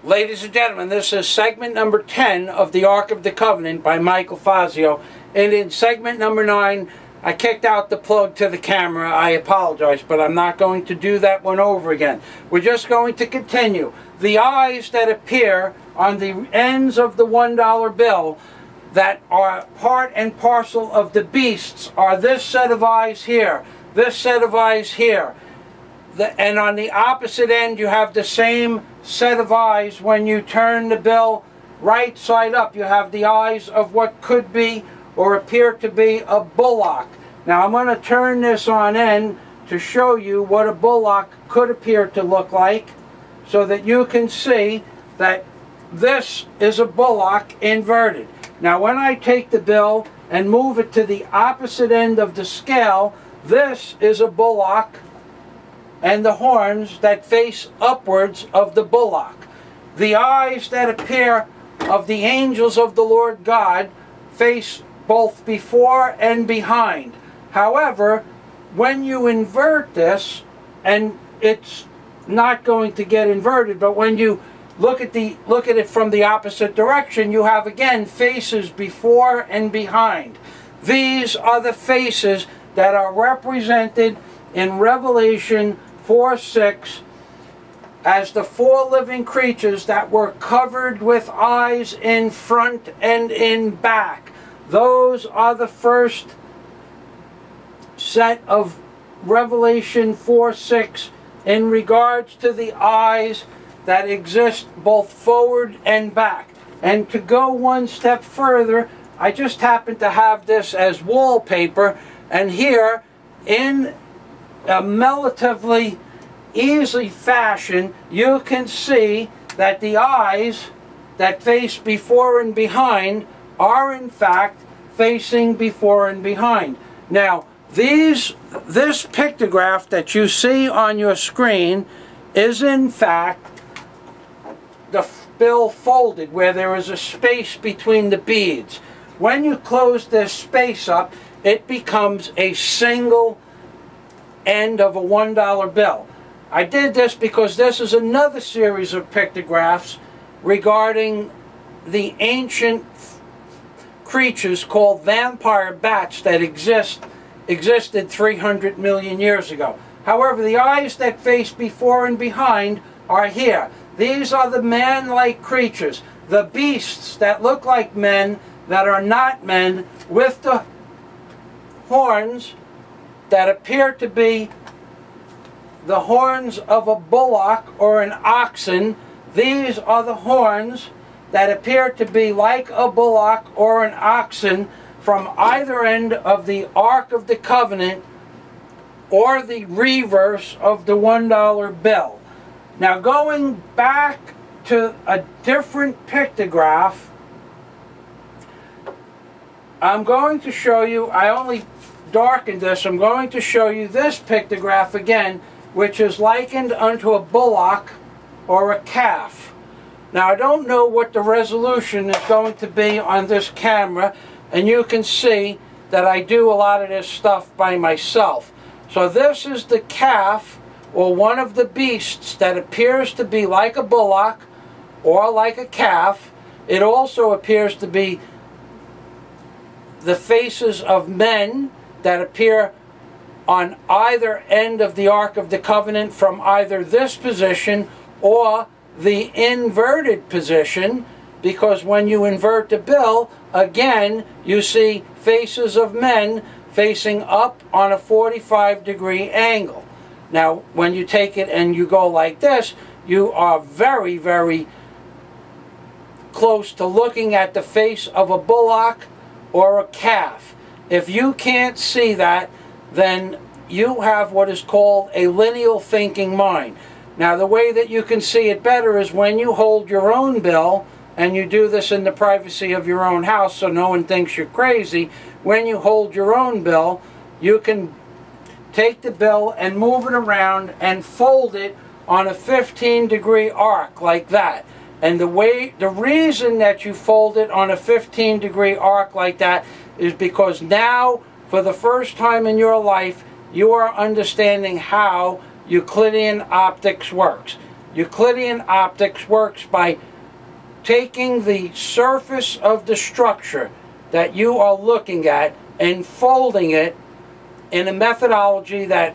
Ladies and gentlemen, this is segment number 10 of the Ark of the Covenant by Michael Fazio. And in segment number 9, I kicked out the plug to the camera. I apologize, but I'm not going to do that one over again. We're just going to continue. The eyes that appear on the ends of the $1 bill that are part and parcel of the beasts are this set of eyes here, this set of eyes here. And on the opposite end you have the same set of eyes. When you turn the bill right side up, you have the eyes of what could be or appear to be a bullock. Now I'm going to turn this on end to show you what a bullock could appear to look like, so that you can see that this is a bullock inverted. Now when I take the bill and move it to the opposite end of the scale, this is a bullock and the horns that face upwards of the bullock. The eyes that appear of the angels of the Lord God face both before and behind. However, when you invert this, and it's not going to get inverted, but when you look at it from the opposite direction, you have again faces before and behind. These are the faces that are represented in Revelation 4:6 as the 4 living creatures that were covered with eyes in front and in back. Those are the first set of Revelation 4:6 in regards to the eyes that exist both forward and back. And to go one step further, I just happen to have this as wallpaper, and here in a relatively easy fashion you can see that the eyes that face before and behind are in fact facing before and behind. Now this pictograph that you see on your screen is in fact the bill folded, where there is a space between the beads. When you close this space up, it becomes a single end of a $1 bill. I did this because this is another series of pictographs regarding the ancient creatures called vampire bats that existed 300 million years ago. However, the eyes that face before and behind are here. These are the man-like creatures, the beasts that look like men that are not men, with the horns that appear to be the horns of a bullock or an oxen. These are the horns that appear to be like a bullock or an oxen from either end of the Ark of the Covenant or the reverse of the $1 bill. Now going back to a different pictograph, I'm going to show you, I only darkened this, I'm going to show you this pictograph again, which is likened unto a bullock or a calf. Now I don't know what the resolution is going to be on this camera, and you can see that I do a lot of this stuff by myself. So this is the calf, or one of the beasts that appears to be like a bullock or like a calf. It also appears to be the faces of men that appear on either end of the Ark of the Covenant from either this position or the inverted position, because when you invert the bill, again you see faces of men facing up on a 45-degree angle. Now when you take it and you go like this, you are very, very close to looking at the face of a bullock or a calf. If you can't see that, then you have what is called a lineal thinking mind. Now the way that you can see it better is when you hold your own bill, and you do this in the privacy of your own house so no one thinks you're crazy. When you hold your own bill, you can take the bill and move it around and fold it on a 15-degree arc like that. And the reason that you fold it on a 15-degree arc like that is because now, for the first time in your life, you are understanding how Euclidean optics works. Euclidean optics works by taking the surface of the structure that you are looking at and folding it in a methodology that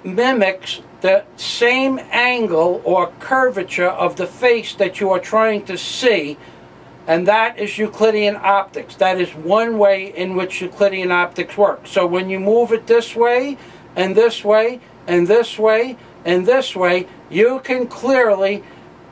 mimics the same angle or curvature of the face that you are trying to see, and that is Euclidean optics. That is one way in which Euclidean optics works. So when you move it this way, and this way, and this way, and this way, you can clearly,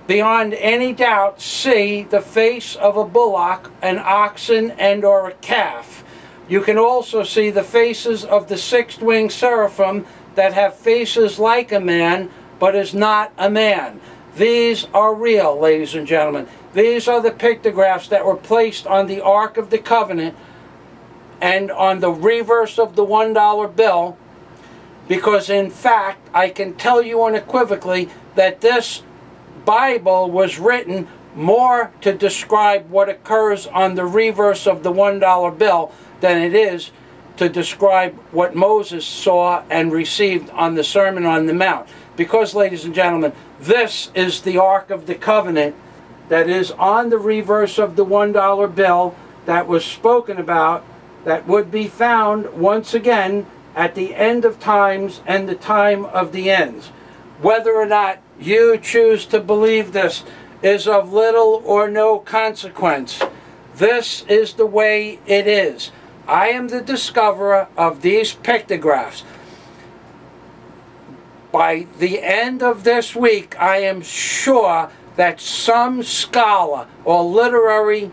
beyond any doubt, see the face of a bullock, an oxen, and or a calf. You can also see the faces of the sixth-winged seraphim that have faces like a man, but is not a man. These are real, ladies and gentlemen. These are the pictographs that were placed on the Ark of the Covenant and on the reverse of the $1 bill, because in fact, I can tell you unequivocally that this Bible was written more to describe what occurs on the reverse of the $1 bill than it is to describe what Moses saw and received on the Sermon on the Mount. Because, ladies and gentlemen, this is the Ark of the Covenant that is on the reverse of the $1 bill that was spoken about, that would be found once again at the end of times and the time of the ends. Whether or not you choose to believe this is of little or no consequence. This is the way it is. I am the discoverer of these pictographs. By the end of this week, I am sure that some scholar or literary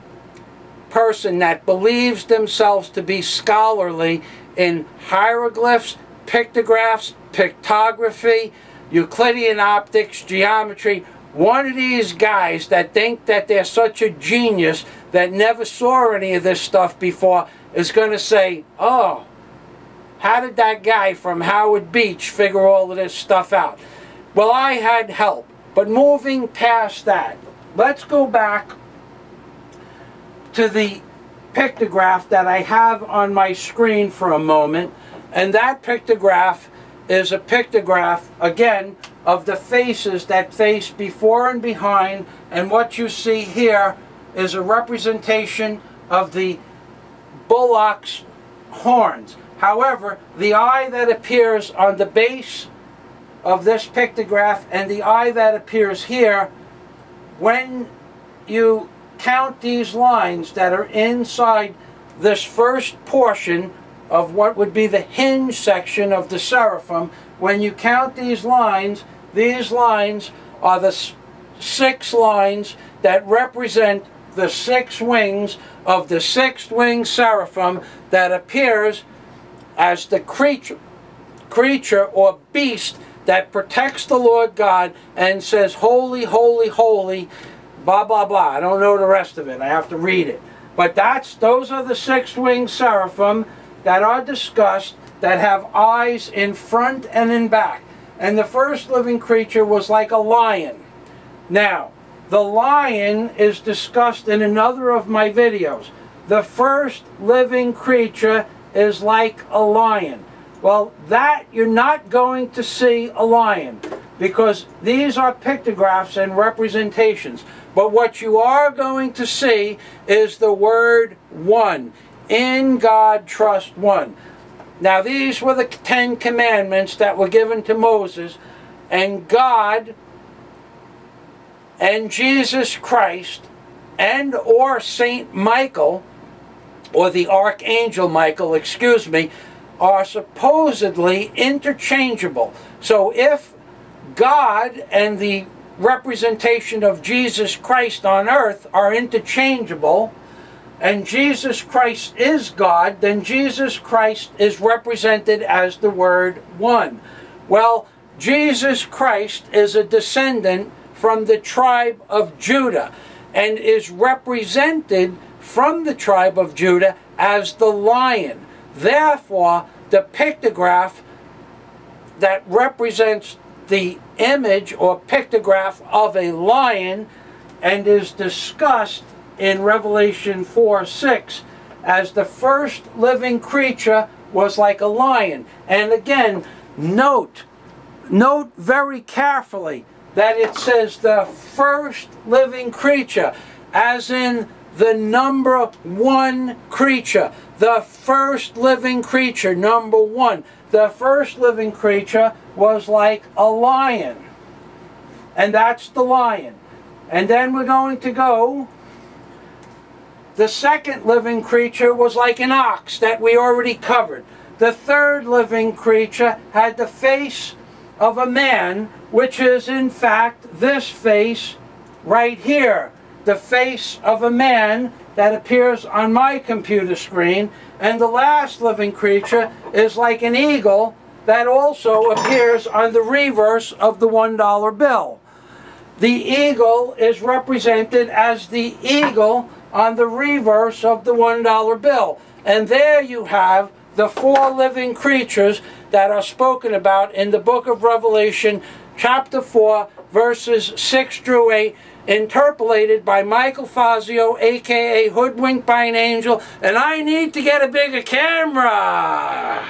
person that believes themselves to be scholarly in hieroglyphs, pictographs, pictography, Euclidean optics, geometry, one of these guys that think that they're such a genius that never saw any of this stuff before is going to say, oh, how did that guy from Howard Beach figure all of this stuff out? Well, I had help. But moving past that, let's go back to the pictograph that I have on my screen for a moment. And that pictograph is a pictograph, again, of the faces that face before and behind. And what you see here is a representation of the bullock's horns. However, the eye that appears on the base of this pictograph and the eye that appears here, when you count these lines that are inside this first portion of what would be the hinge section of the seraphim, when you count these lines are the 6 lines that represent the 6 wings of the sixth-winged seraphim that appears as the creature or beast that protects the Lord God and says, holy, holy, holy, blah, blah, blah. I don't know the rest of it. I have to read it. But those are the six-winged seraphim that are discussed, that have eyes in front and in back. And the first living creature was like a lion. Now, the lion is discussed in another of my videos. The first living creature is like a lion. Well, that you're not going to see a lion, because these are pictographs and representations. But what you are going to see is the word one. In God trust one. Now, these were the 10 commandments that were given to Moses, and God and Jesus Christ and or Saint Michael, or the Archangel Michael, excuse me, are supposedly interchangeable. So if God and the representation of Jesus Christ on earth are interchangeable, and Jesus Christ is God, then Jesus Christ is represented as the word one. Well, Jesus Christ is a descendant from the tribe of Judah and is represented from the tribe of Judah as the lion. Therefore, the pictograph that represents the image or pictograph of a lion and is discussed in Revelation 4:6 as the first living creature was like a lion. And again, note very carefully that it says the first living creature, as in the number one creature. The first living creature, number one. The first living creature was like a lion. And that's the lion. And then we're going to go, the second living creature was like an ox that we already covered. The third living creature had the face of a man, which is in fact this face right here. The face of a man that appears on my computer screen. And the last living creature is like an eagle that also appears on the reverse of the $1 bill. The eagle is represented as the eagle on the reverse of the $1 bill. And there you have the four living creatures that are spoken about in the book of Revelation, chapter 4, verses 6 through 8, interpolated by Michael Fazio, aka Hoodwinked by an Angel, and I need to get a bigger camera.